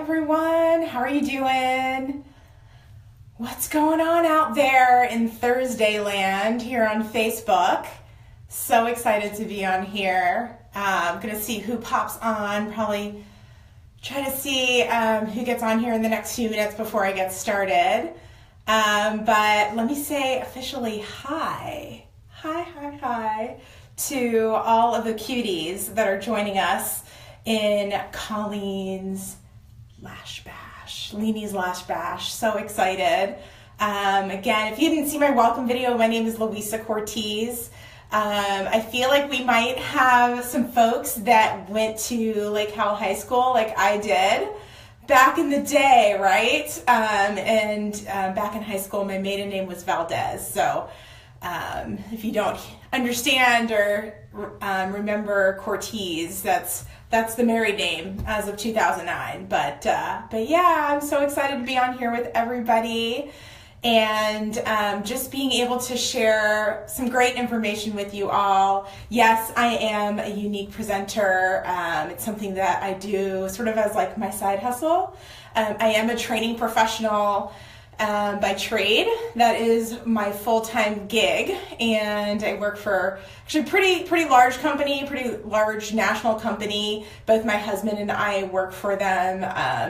everyone. How are you doing? What's going on out there in Thursday land here on Facebook? So excited to be on here. I'm going to see who pops on, probably try to see who gets on here in the next few minutes before I get started. But let me say officially hi to all of the cuties that are joining us in Colleen's Lash Bash, Leanie's Lash Bash. So excited. Again, if you didn't see my welcome video, my name is Louisa Cortez. I feel like we might have some folks that went to Lake Howell High School like I did back in the day, right? Back in high school, my maiden name was Valdez. So if you don't understand or remember Cortez, that's the married name as of 2009. But yeah, I'm so excited to be on here with everybody and just being able to share some great information with you all. Yes, I am a unique presenter. It's something that I do sort of as like my side hustle. I am a training professional by trade. That is my full-time gig, and I work for actually pretty large company, pretty large national company. Both my husband and I work for them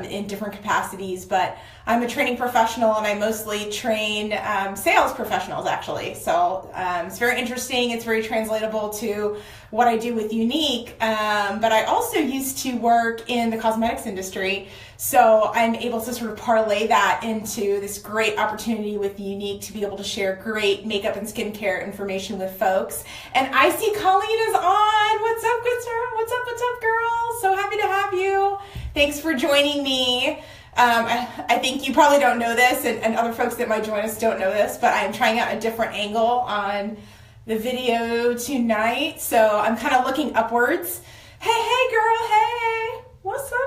in different capacities, but I'm a training professional and I mostly train sales professionals actually. So it's very interesting. It's very translatable to what I do with Younique, but I also used to work in the cosmetics industry. So I'm able to sort of parlay that into this great opportunity with Younique to be able to share great makeup and skincare information with folks. And I see Colleen is on. What's up, good sir? What's up, girl? So happy to have you. Thanks for joining me. I think you probably don't know this, and other folks that might join us don't know this, but I'm trying out a different angle on the video tonight. So I'm kind of looking upwards. Hey, girl, hey. What's up?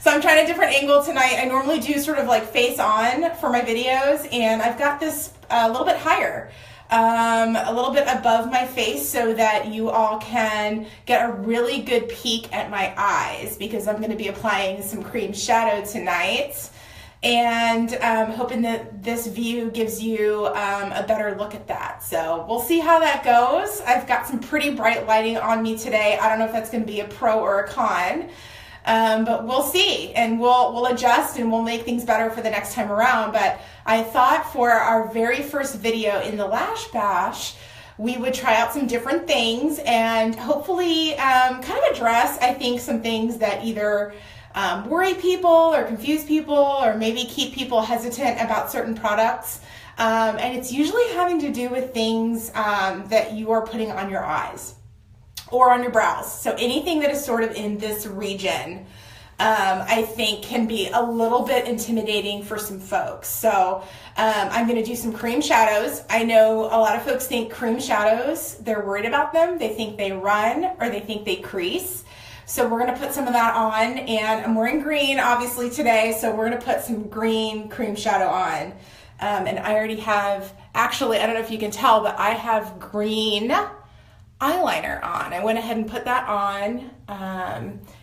So I'm trying a different angle tonight. I normally do sort of like face on for my videos, and I've got this a little bit higher, a little bit above my face so that you all can get a really good peek at my eyes, because I'm going to be applying some cream shadow tonight, and hoping that this view gives you a better look at that. So we'll see how that goes. I've got some pretty bright lighting on me today. I don't know if that's going to be a pro or a con, but we'll see, and we'll adjust and we'll make things better for the next time around. But I thought for our very first video in the Lash Bash, we would try out some different things and hopefully kind of address, I think, some things that either worry people or confuse people or maybe keep people hesitant about certain products. And it's usually having to do with things that you are putting on your eyes or on your brows. So anything that is sort of in this region, I think can be a little bit intimidating for some folks. So I'm going to do some cream shadows. I know a lot of folks think cream shadows, they're worried about them. They think they run or they think they crease. So we're going to put some of that on, and I'm wearing green obviously today, so we're going to put some green cream shadow on. And I already have, actually, I don't know if you can tell, but I have green eyeliner on. I went ahead and put that on,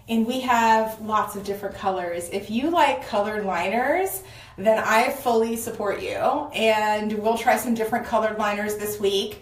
and we have lots of different colors. If you like colored liners, then I fully support you, and we'll try some different colored liners this week.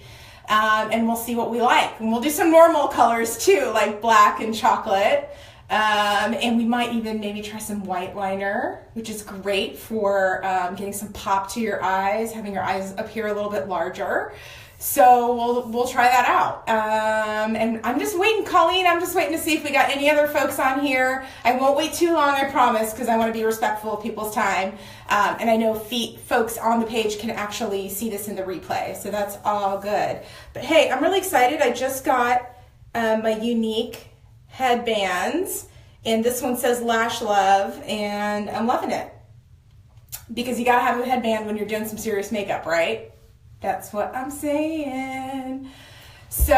And we'll see what we like. And we'll do some normal colors too, like black and chocolate. And we might even maybe try some white liner, which is great for getting some pop to your eyes, having your eyes appear a little bit larger. So we'll try that out. And I'm just waiting, Colleen, I'm just waiting to see if we got any other folks on here. I won't wait too long, I promise, because I want to be respectful of people's time. And I know folks on the page can actually see this in the replay, so that's all good. But hey, I'm really excited. I just got my Younique headbands, and this one says Lash Love, and I'm loving it. Because you gotta have a headband when you're doing some serious makeup, right? That's what I'm saying. So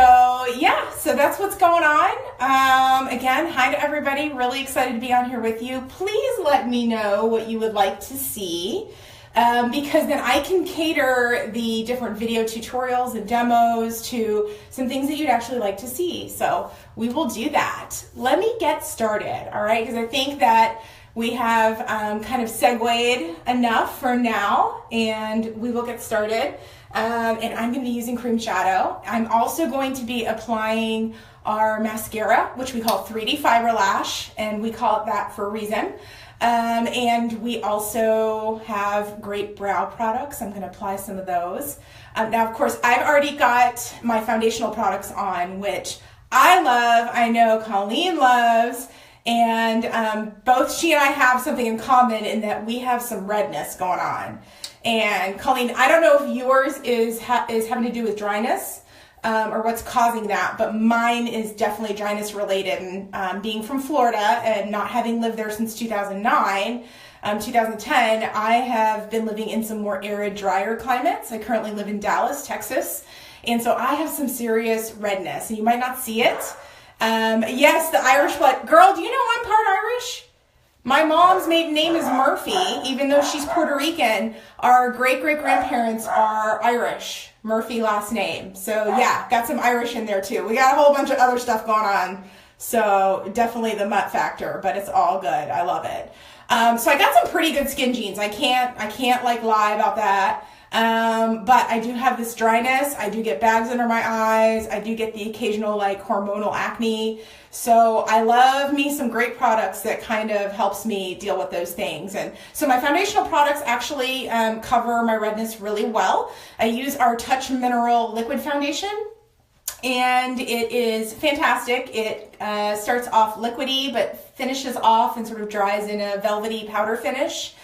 yeah, so that's what's going on. Again, hi to everybody. Really excited to be on here with you. Please let me know what you would like to see. because then I can cater the different video tutorials and demos to some things that you'd actually like to see. So we will do that. Let me get started, all right? Because I think that we have kind of segued enough for now, and we will get started. And I'm going to be using cream shadow. I'm also going to be applying our mascara, which we call 3D Fiber Lash, and we call it that for a reason. And we also have great brow products. I'm going to apply some of those. Now, of course, I've already got my foundational products on, which I love. I know Colleen loves. And both she and I have something in common in that we have some redness going on. And Colleen, I don't know if yours is having to do with dryness or what's causing that, but mine is definitely dryness related. And being from Florida and not having lived there since 2009, 2010, I have been living in some more arid, drier climates. I currently live in Dallas, Texas. And so I have some serious redness, and you might not see it. Yes, the Irish blood. Girl, do you know I'm part Irish? My mom's maiden name is Murphy, even though she's Puerto Rican. Our great-great-grandparents are Irish. Murphy last name. So yeah, got some Irish in there too. We got a whole bunch of other stuff going on. So definitely the mutt factor, but it's all good. I love it. So I got some pretty good skin genes. I can't like lie about that. But I do have this dryness. I do get bags under my eyes. I do get the occasional like hormonal acne. So I love me some great products that kind of helps me deal with those things. And so my foundational products actually cover my redness really well. I use our Touch Mineral Liquid Foundation, and it is fantastic. It starts off liquidy, but finishes off and sort of dries in a velvety powder finish.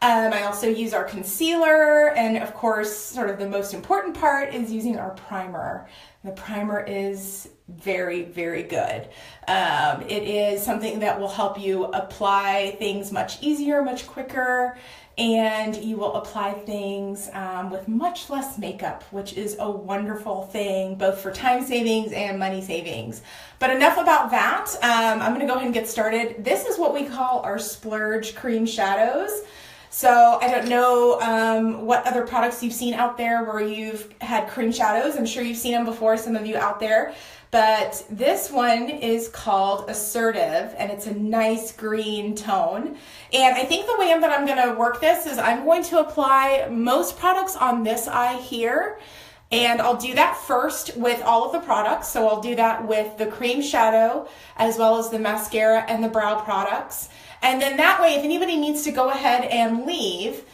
I also use our concealer, and of course, sort of the most important part is using our primer. The primer is very, very good. It is something that will help you apply things much easier, much quicker, and you will apply things with much less makeup, which is a wonderful thing, both for time savings and money savings. But enough about that. I'm gonna go ahead and get started. This is what we call our Splurge Cream Shadows. So I don't know what other products you've seen out there where you've had cream shadows. I'm sure you've seen them before, some of you out there. But this one is called Assertive, and it's a nice green tone. And I think the way that I'm going to work this is I'm going to apply most products on this eye here. And I'll do that first with all of the products. So I'll do that with the cream shadow as well as the mascara and the brow products. And then that way, if anybody needs to go ahead and leave,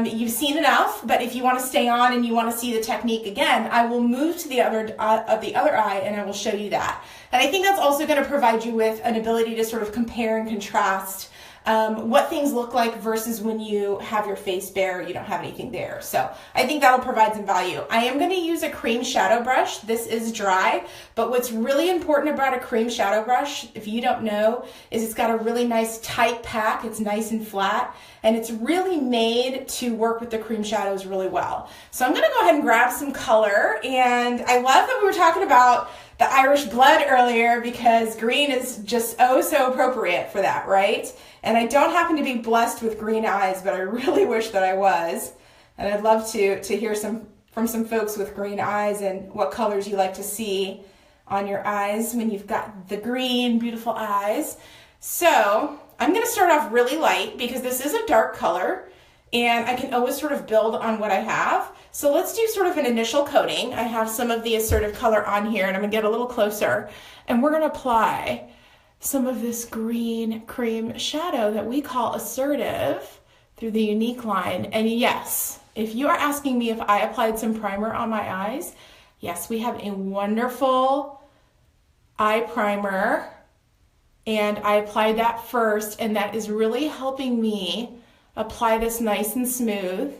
you've seen enough, but if you want to stay on and you want to see the technique again, I will move to the other eye and I will show you that. And I think that's also going to provide you with an ability to sort of compare and contrast what things look like versus when you have your face bare, you don't have anything there. So I think that'll provide some value. I am going to use a cream shadow brush. This is dry, but what's really important about a cream shadow brush, if you don't know, is it's got a really nice tight pack. It's nice and flat, and it's really made to work with the cream shadows really well. So I'm going to go ahead and grab some color, and I love that we were talking about the Irish blood earlier because green is just oh so appropriate for that, right? And I don't happen to be blessed with green eyes, but I really wish that I was. And I'd love to hear from some folks with green eyes and what colors you like to see on your eyes when you've got the green, beautiful eyes. So I'm going to start off really light because this is a dark color and I can always sort of build on what I have. So let's do sort of an initial coating. I have some of the Assertive color on here and I'm going to get a little closer and we're going to apply some of this green cream shadow that we call Assertive through the Younique line. And yes, if you are asking me if I applied some primer on my eyes, yes, we have a wonderful eye primer and I applied that first, and that is really helping me apply this nice and smooth.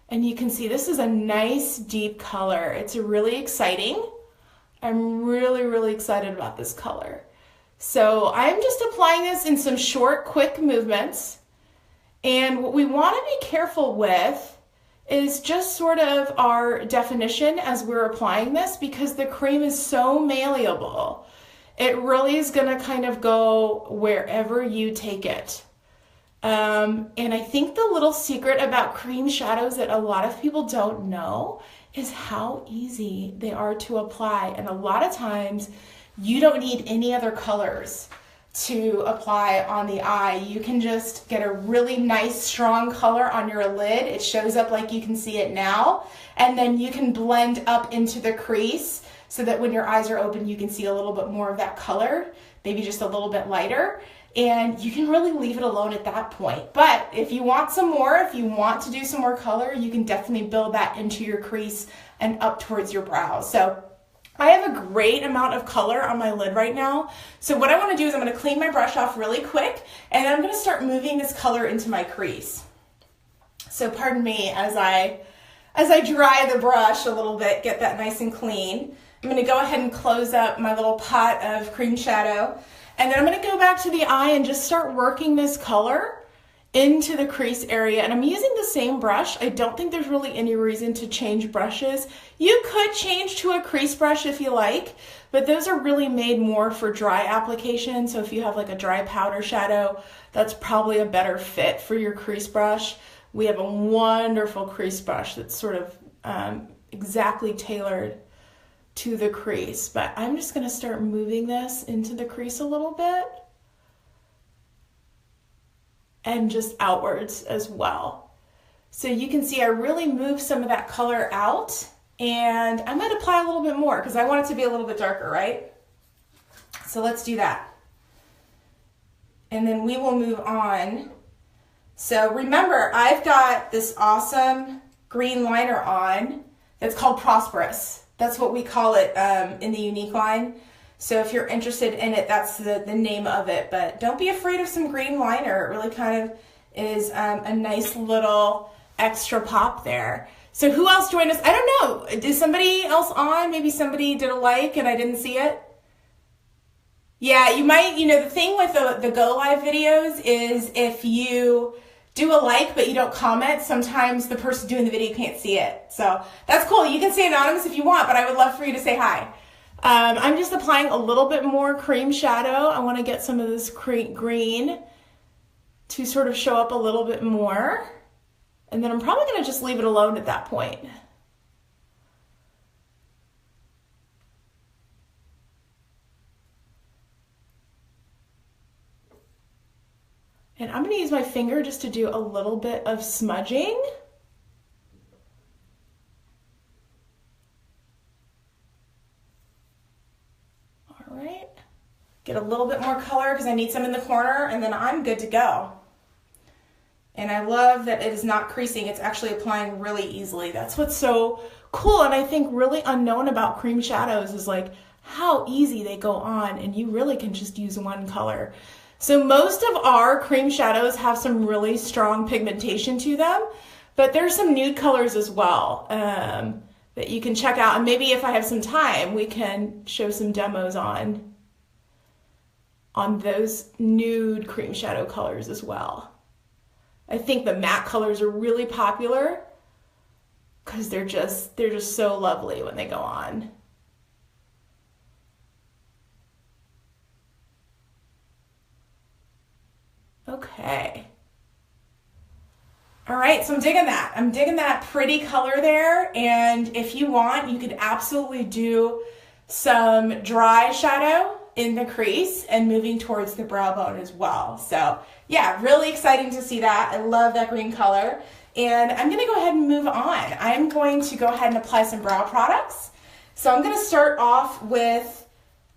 And you can see this is a nice deep color. It's really exciting. I'm really, really excited about this color. So I'm just applying this in some short, quick movements. And what we want to be careful with is just sort of our definition as we're applying this, because the cream is so malleable. It really is going to kind of go wherever you take it. And I think the little secret about cream shadows that a lot of people don't know is how easy they are to apply. And a lot of times you don't need any other colors to apply on the eye. You can just get a really nice strong color on your lid. It shows up like you can see it now. And then you can blend up into the crease so that when your eyes are open, you can see a little bit more of that color, maybe just a little bit lighter. And you can really leave it alone at that point. But if you want some more, if you want to do some more color, you can definitely build that into your crease and up towards your brows. So I have a great amount of color on my lid right now. So what I want to do is I'm going to clean my brush off really quick, and I'm going to start moving this color into my crease. So pardon me as I dry the brush a little bit, get that nice and clean. I'm going to go ahead and close up my little pot of cream shadow. And then I'm going to go back to the eye and just start working this color into the crease area. And I'm using the same brush. I don't think there's really any reason to change brushes. You could change to a crease brush if you like, but those are really made more for dry application. So if you have like a dry powder shadow, that's probably a better fit for your crease brush. We have a wonderful crease brush that's sort of exactly tailored to the crease, but I'm just going to start moving this into the crease a little bit and just outwards as well. So you can see I really move some of that color out, and I might apply a little bit more because I want it to be a little bit darker, right? So let's do that. And then we will move on. So remember, I've got this awesome green liner on that's called Prosperous. That's what we call it in the Younique line. So if you're interested in it, that's the name of it. But don't be afraid of some green liner. It really kind of is a nice little extra pop there. So who else joined us? I don't know. Is somebody else on? Maybe somebody did a like and I didn't see it. Yeah, you might, the thing with the Go Live videos is if you do a like, but you don't comment, sometimes the person doing the video can't see it. So that's cool. You can stay anonymous if you want, but I would love for you to say hi. I'm just applying a little bit more cream shadow. I want to get some of this green to sort of show up a little bit more. And then I'm probably going to just leave it alone at that point. And I'm going to use my finger just to do a little bit of smudging. All right. Get a little bit more color because I need some in the corner, and then I'm good to go. And I love that it is not creasing. It's actually applying really easily. That's what's so cool, and I think really unknown about cream shadows is like how easy they go on, and you really can just use one color. So most of our cream shadows have some really strong pigmentation to them, but there's some nude colors as well that you can check out. And maybe if I have some time, we can show some demos on those nude cream shadow colors as well. I think the matte colors are really popular because they're just so lovely when they go on. Okay. All right, so I'm digging that. I'm digging that pretty color there. And if you want, you could absolutely do some dry shadow in the crease and moving towards the brow bone as well. So yeah, really exciting to see that. I love that green color. And I'm gonna go ahead and move on. I'm going to go ahead and apply some brow products. So I'm gonna start off with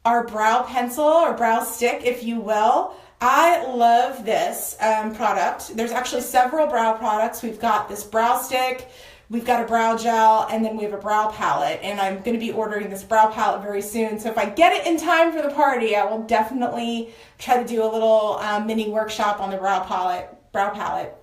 our brow pencil or brow stick, if you will. I love this product. There's actually several brow products. We've got this brow stick, we've got a brow gel, and then we have a brow palette. And I'm going to be ordering this brow palette very soon. So if I get it in time for the party, I will definitely try to do a little mini workshop on the brow palette.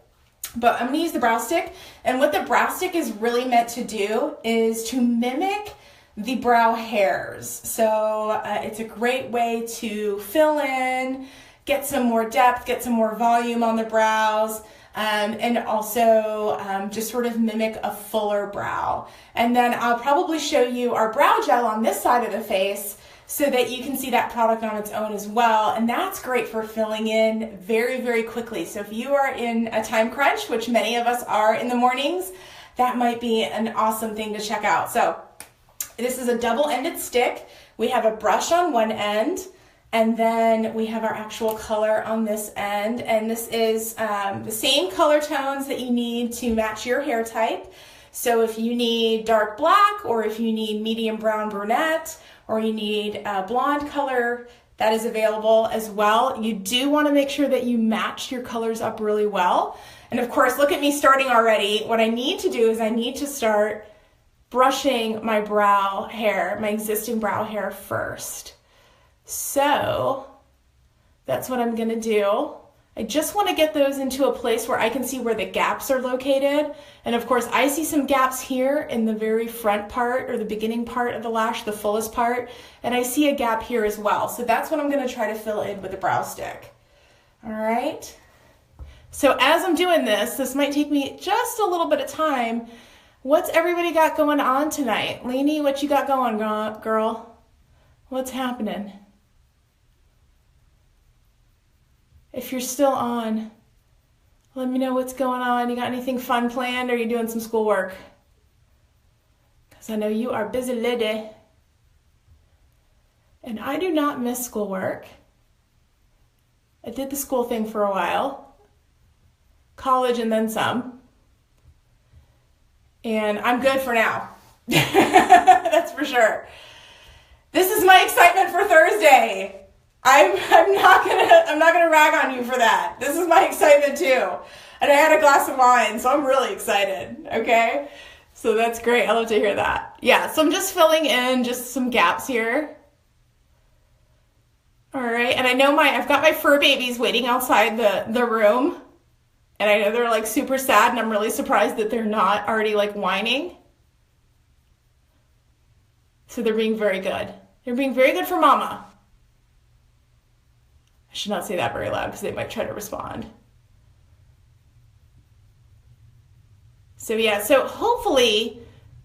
But I'm going to use the brow stick. And what the brow stick is really meant to do is to mimic the brow hairs. So it's a great way to fill in, get some more depth, get some more volume on the brows, and also just sort of mimic a fuller brow. And then I'll probably show you our brow gel on this side of the face so that you can see that product on its own as well. And that's great for filling in very, very quickly. So if you are in a time crunch, which many of us are in the mornings, that might be an awesome thing to check out. So this is a double-ended stick. We have a brush on one end, and then we have our actual color on this end. And this is the same color tones that you need to match your hair type. So if you need dark black, or if you need medium brown brunette, or you need a blonde color, that is available as well. You do want to make sure that you match your colors up really well. And of course, look at me starting already. What I need to do is I need to start brushing my brow hair, my existing brow hair first. So that's what I'm gonna do. I just wanna get those into a place where I can see where the gaps are located. And of course, I see some gaps here in the very front part, or the beginning part of the lash, the fullest part. And I see a gap here as well. So that's what I'm gonna try to fill in with the brow stick. All right. So as I'm doing this, this might take me just a little bit of time. What's everybody got going on tonight? Lainey, what you got going, girl? What's happening? If you're still on, let me know what's going on. You got anything fun planned, or are you doing some schoolwork? Because I know you are busy lady. And I do not miss schoolwork. I did the school thing for a while. College and then some. And I'm good for now. That's for sure. This is my excitement for Thursday. I'm not gonna rag on you for that. This is my excitement too. And I had a glass of wine, so I'm really excited. Okay? So that's great. I love to hear that. Yeah, so I'm just filling in just some gaps here. All right, and I know I've got my fur babies waiting outside the room. And I know they're like super sad, and I'm really surprised that they're not already like whining. So they're being very good. They're being very good for mama. I should not say that very loud because they might try to respond. So yeah, so hopefully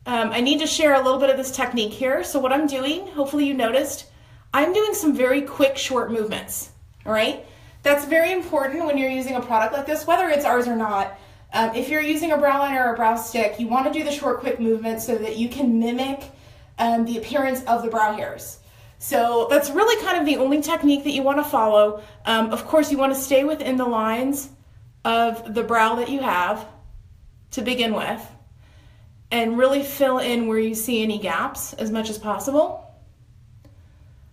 I need to share a little bit of this technique here. So what I'm doing, hopefully you noticed, I'm doing some very quick, short movements, all right? That's very important when you're using a product like this, whether it's ours or not. If you're using a brow liner or a brow stick, you want to do the short, quick movements so that you can mimic the appearance of the brow hairs. So that's really kind of the only technique that you want to follow. Of course, you want to stay within the lines of the brow that you have to begin with, and really fill in where you see any gaps as much as possible.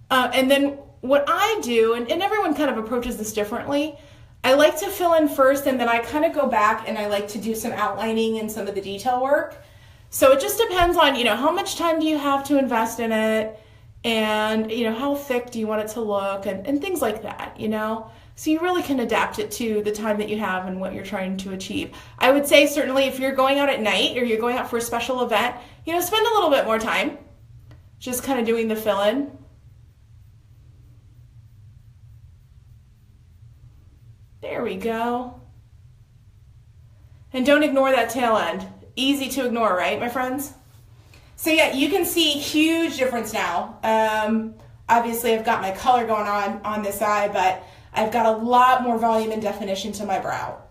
And then what I do, and everyone kind of approaches this differently, I like to fill in first, and then I kind of go back and I like to do some outlining and some of the detail work. So it just depends on, how much time do you have to invest in it, and, how thick do you want it to look, and things like that, So you really can adapt it to the time that you have and what you're trying to achieve. I would say certainly if you're going out at night or you're going out for a special event, spend a little bit more time just kind of doing the fill-in. There we go. And don't ignore that tail end. Easy to ignore, right, my friends? So yeah, you can see huge difference now. Obviously, I've got my color going on this eye, but I've got a lot more volume and definition to my brow.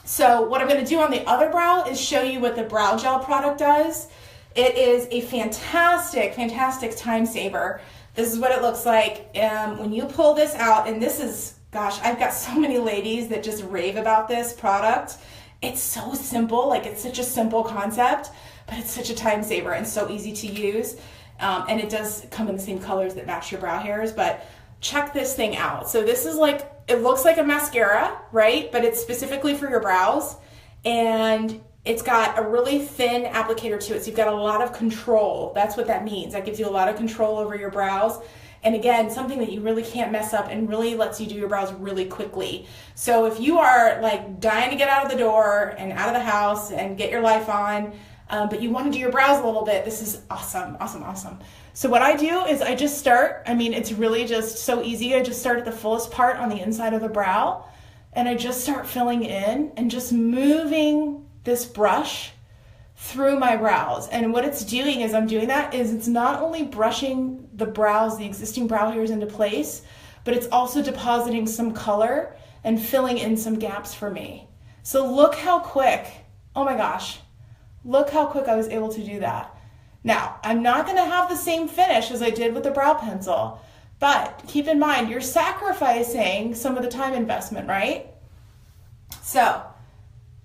So what I'm going to do on the other brow is show you what the brow gel product does. It is a fantastic, fantastic time saver. This is what it looks like when you pull this out, and this is, gosh, I've got so many ladies that just rave about this product. It's so simple, like it's such a simple concept, but it's such a time saver and so easy to use. And it does come in the same colors that match your brow hairs, but check this thing out. So this is like, it looks like a mascara, right? But it's specifically for your brows, and it's got a really thin applicator to it. So you've got a lot of control. That's what that means. That gives you a lot of control over your brows. And again, something that you really can't mess up and really lets you do your brows really quickly. So if you are like dying to get out of the door and out of the house and get your life on, but you want to do your brows a little bit, this is awesome, awesome, awesome. So what I do is I just start, it's really just so easy. I just start at the fullest part on the inside of the brow, and I just start filling in and just moving this brush through my brows. And what it's doing as I'm doing that is it's not only brushing the brows, the existing brow hairs into place, but it's also depositing some color and filling in some gaps for me. So look how quick, oh my gosh, look how quick I was able to do that. Now, I'm not gonna have the same finish as I did with the brow pencil, but keep in mind, you're sacrificing some of the time investment, right? So,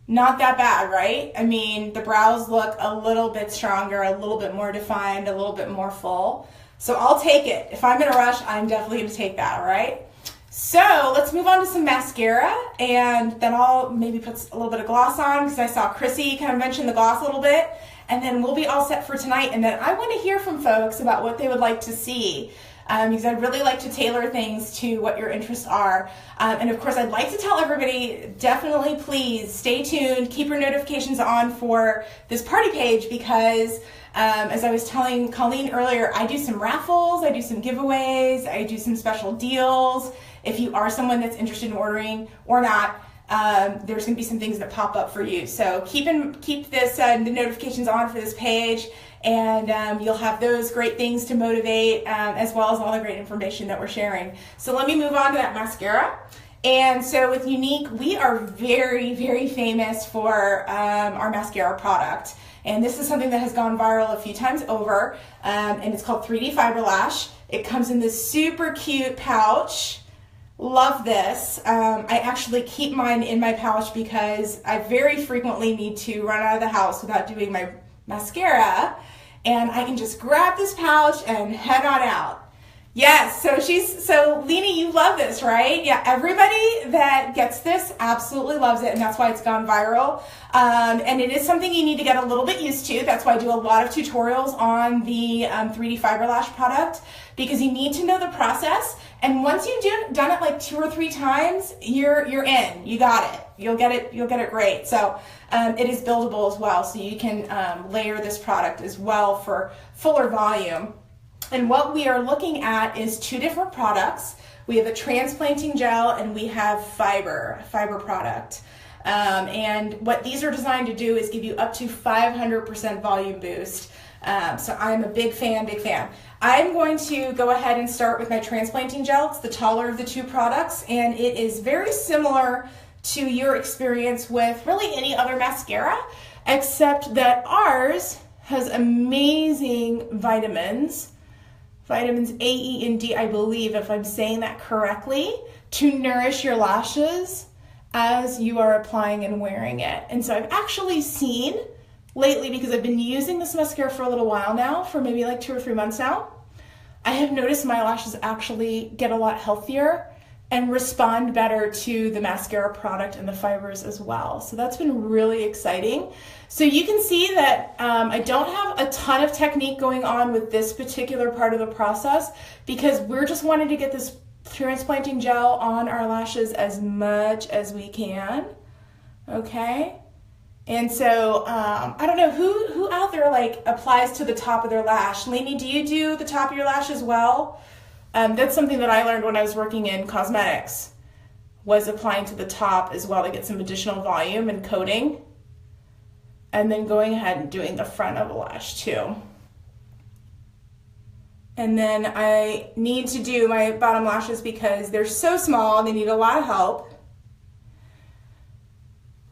not that bad, right? I mean, the brows look a little bit stronger, a little bit more defined, a little bit more full. So I'll take it. If I'm in a rush, I'm definitely gonna take that, all right? So let's move on to some mascara, and then I'll maybe put a little bit of gloss on because I saw Chrissy kind of mention the gloss a little bit, and then we'll be all set for tonight. And then I want to hear from folks about what they would like to see, because I'd really like to tailor things to what your interests are. And of course, I'd like to tell everybody, definitely please stay tuned, keep your notifications on for this party page, because as I was telling Colleen earlier, I do some raffles, I do some giveaways, I do some special deals. If you are someone that's interested in ordering or not, there's going to be some things that pop up for you. So keep this the notifications on for this page, and you'll have those great things to motivate, as well as all the great information that we're sharing. So let me move on to that mascara. And so with Younique, we are very, very famous for our mascara product. And this is something that has gone viral a few times over, and it's called 3D Fiber Lash. It comes in this super cute pouch. Love this. I actually keep mine in my pouch because I very frequently need to run out of the house without doing my mascara, and I can just grab this pouch and head on out. Yes, so Lena, you love this, right? Yeah, everybody that gets this absolutely loves it, and that's why it's gone viral. And it is something you need to get a little bit used to. That's why I do a lot of tutorials on the 3D Fiber Lash product, because you need to know the process. And once you've done it like 2 or 3 times, you're in. You got it. You'll get it great. So it is buildable as well, so you can layer this product as well for fuller volume. And what we are looking at is 2 different products. We have a transplanting gel and we have a fiber product. And what these are designed to do is give you up to 500% volume boost. So I'm a big fan. I'm going to go ahead and start with my transplanting gel. It's the taller of the 2 products, and it is very similar to your experience with really any other mascara, except that ours has amazing vitamins A, E, and D, I believe, if I'm saying that correctly, to nourish your lashes as you are applying and wearing it. And so I've actually seen lately, because I've been using this mascara for a little while now, for maybe like 2 or 3 months now, I have noticed my lashes actually get a lot healthier and respond better to the mascara product and the fibers as well. So that's been really exciting. So you can see that I don't have a ton of technique going on with this particular part of the process, because we're just wanting to get this transplanting gel on our lashes as much as we can, okay? And so I don't know who out there like applies to the top of their lash. Lainey, do you do the top of your lash as well? That's something that I learned when I was working in cosmetics, was applying to the top as well to get some additional volume and coating, and then going ahead and doing the front of the lash too. And then I need to do my bottom lashes because they're so small, they need a lot of help.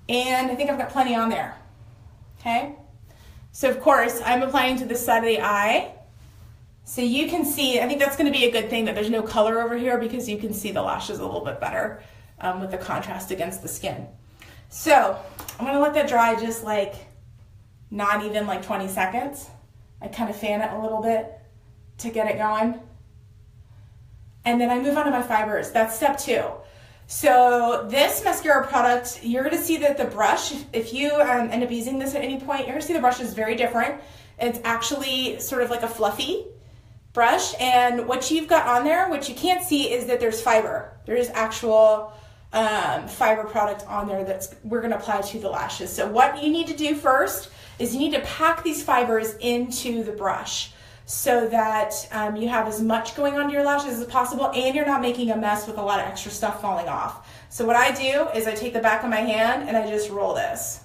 And I think I've got plenty on there, okay? So of course, I'm applying to this side of the eye. So you can see, I think that's gonna be a good thing that there's no color over here, because you can see the lashes a little bit better with the contrast against the skin. So I'm gonna let that dry just like, not even like 20 seconds. I kind of fan it a little bit to get it going. And then I move on to my fibers. That's step 2. So this mascara product, you're gonna see that the brush, if you end up using this at any point, you're gonna see the brush is very different. It's actually sort of like a fluffy brush, and what you've got on there, what you can't see, is that there's fiber. There is actual fiber product on there that we're gonna apply to the lashes. So what you need to do first is you need to pack these fibers into the brush so that you have as much going onto your lashes as possible, and you're not making a mess with a lot of extra stuff falling off. So what I do is I take the back of my hand and I just roll this.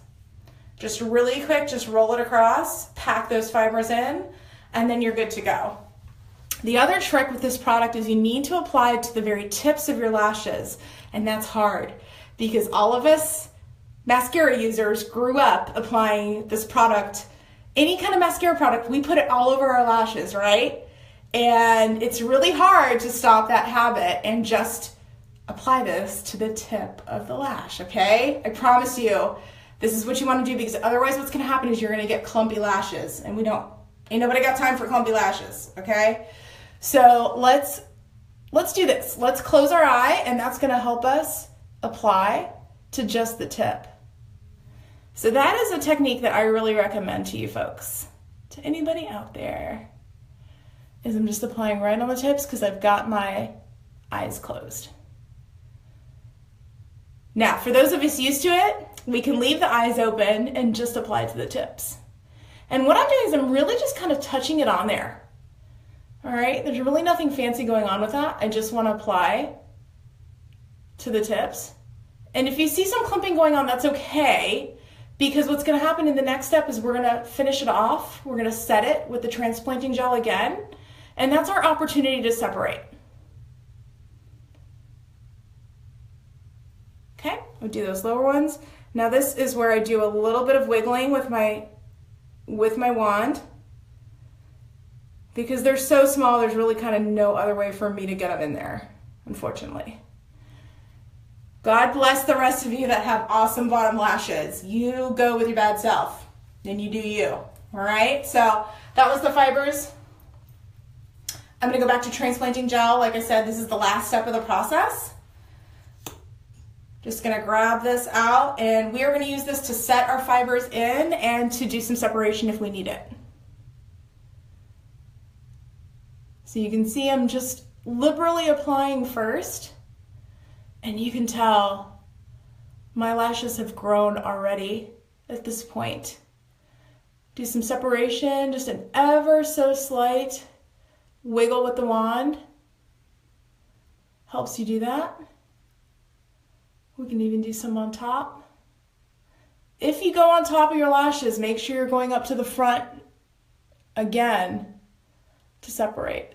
Just really quick, just roll it across, pack those fibers in, and then you're good to go. The other trick with this product is you need to apply it to the very tips of your lashes, and that's hard because all of us mascara users grew up applying this product. Any kind of mascara product, we put it all over our lashes, right? And it's really hard to stop that habit and just apply this to the tip of the lash, okay? I promise you, this is what you want to do, because otherwise what's going to happen is you're going to get clumpy lashes, and ain't nobody got time for clumpy lashes, okay? So let's do this. Let's close our eye, and that's going to help us apply to just the tip. So that is a technique that I really recommend to you folks, to anybody out there, is I'm just applying right on the tips because I've got my eyes closed. Now, for those of us used to it, we can leave the eyes open and just apply to the tips. And what I'm doing is I'm really just kind of touching it on there. All right, there's really nothing fancy going on with that. I just want to apply to the tips. And if you see some clumping going on, that's okay, because what's going to happen in the next step is we're going to finish it off. We're going to set it with the transplanting gel again, and that's our opportunity to separate. Okay, we'll do those lower ones. Now this is where I do a little bit of wiggling with my wand, because they're so small, there's really kind of no other way for me to get them in there, unfortunately. God bless the rest of you that have awesome bottom lashes. You go with your bad self, and you do you, all right? So that was the fibers. I'm gonna go back to transplanting gel. Like I said, this is the last step of the process. Just gonna grab this out, and we are gonna use this to set our fibers in and to do some separation if we need it. So you can see I'm just liberally applying first, and you can tell my lashes have grown already at this point. Do some separation, just an ever so slight wiggle with the wand. Helps you do that. We can even do some on top. If you go on top of your lashes, make sure you're going up to the front again to separate.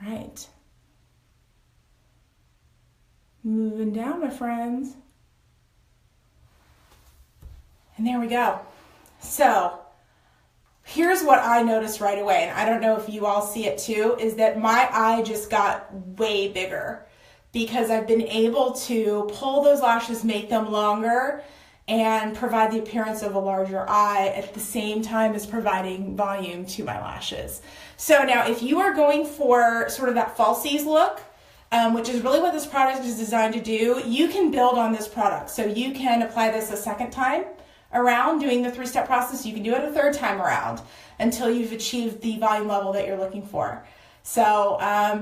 All right. Moving down, my friends. And there we go. So here's what I noticed right away, and I don't know if you all see it too, is that my eye just got way bigger because I've been able to pull those lashes, make them longer, and provide the appearance of a larger eye at the same time as providing volume to my lashes. So now if you are going for sort of that falsies look, which is really what this product is designed to do, you can build on this product. So you can apply this a second time around doing the three-step process. You can do it a third time around until you've achieved the volume level that you're looking for. So,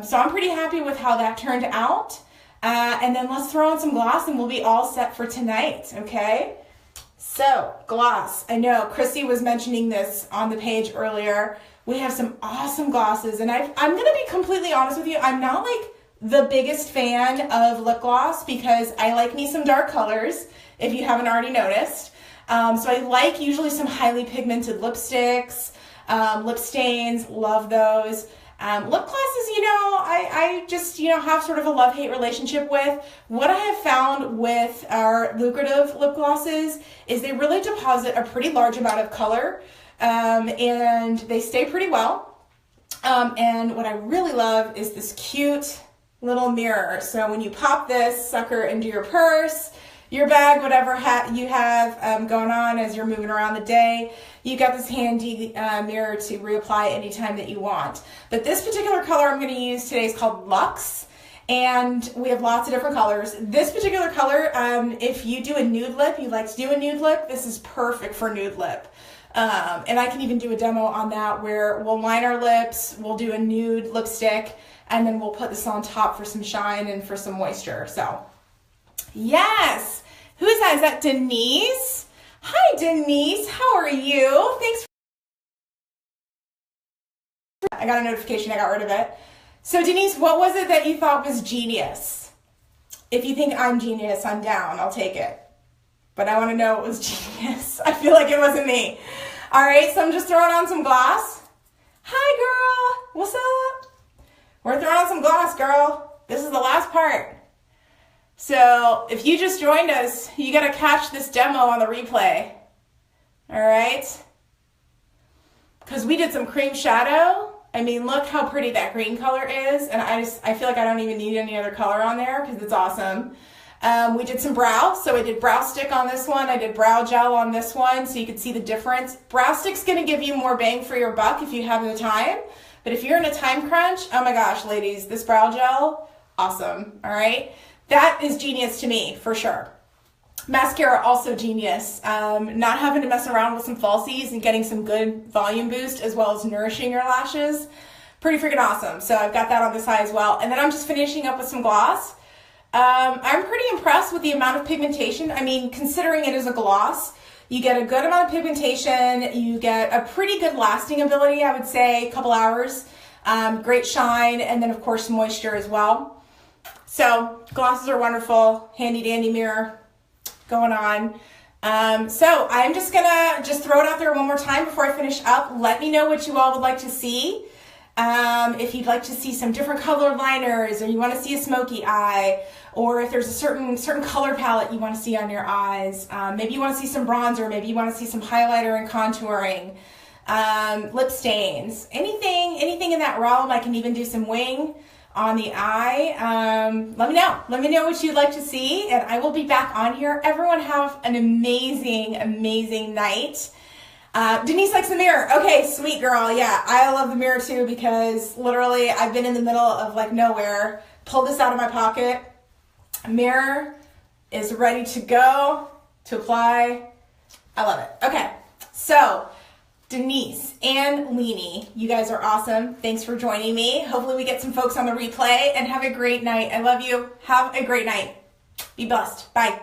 so I'm pretty happy with how that turned out. And then let's throw on some gloss and we'll be all set for tonight, okay? So, gloss. I know Chrissy was mentioning this on the page earlier. We have some awesome glosses, and I'm gonna be completely honest with you, I'm not like the biggest fan of lip gloss because I like me some dark colors, if you haven't already noticed. So I like usually some highly pigmented lipsticks, lip stains, love those. Lip glosses, you know, I just, you know, have sort of a love-hate relationship with. What I have found with our Lucrative lip glosses is they really deposit a pretty large amount of color, and they stay pretty well. And what I really love is this cute little mirror. So when you pop this sucker into your purse, your bag, whatever you have going on as you're moving around the day, you got this handy mirror to reapply anytime that you want. But this particular color I'm going to use today is called Luxe, and we have lots of different colors. This particular color, if you do a nude lip, you like to do a nude lip, this is perfect for nude lip. And I can even do a demo on that where we'll line our lips, we'll do a nude lipstick, and then we'll put this on top for some shine and for some moisture. So yes. Who is that? Is that Denise? Hi, Denise. How are you? Thanks. I got a notification. I got rid of it. So, Denise, what was it that you thought was genius If you think I'm genius, I'm down. I'll take it. But I want to know it was genius. I feel like it wasn't me. All right, so I'm just throwing on some gloss. Hi, girl. What's up? We're throwing on some gloss, girl. This is the last part. So if you just joined us, you got to catch this demo on the replay. All right? Because we did some cream shadow. I mean, look how pretty that green color is. And I feel like I don't even need any other color on there because it's awesome. We did some brow. So I did brow stick on this one. I did brow gel on this one so you can see the difference. Brow stick's going to give you more bang for your buck if you have the time. But if you're in a time crunch, oh my gosh, ladies, this brow gel, awesome. All right? That is genius to me, for sure. Mascara, also genius. Not having to mess around with some falsies and getting some good volume boost as well as nourishing your lashes. Pretty freaking awesome. So I've got that on this eye as well. And then I'm just finishing up with some gloss. I'm pretty impressed with the amount of pigmentation. I mean, considering it is a gloss, you get a good amount of pigmentation. You get a pretty good lasting ability, I would say, a couple hours. Great shine, and then, of course, moisture as well. So glosses are wonderful. Handy dandy mirror going on. So I'm just gonna throw it out there one more time before I finish up. Let me know what you all would like to see. If you'd like to see some different color liners, or you want to see a smoky eye, or if there's a certain color palette you want to see on your eyes, maybe you want to see some bronzer, maybe you want to see some highlighter and contouring, lip stains, anything in that realm. I can even do some wing on the eye. Let me know what you'd like to see, and I will be back on here. Everyone have an amazing night. Denise likes the mirror. Okay, sweet girl. Yeah, I love the mirror too, because literally I've been in the middle of like nowhere, pulled this out of my pocket. Mirror is ready to go to apply. I love it. Okay, so Denise and Leanie, you guys are awesome. Thanks for joining me. Hopefully we get some folks on the replay, and have a great night. I love you. Have a great night. Be blessed. Bye.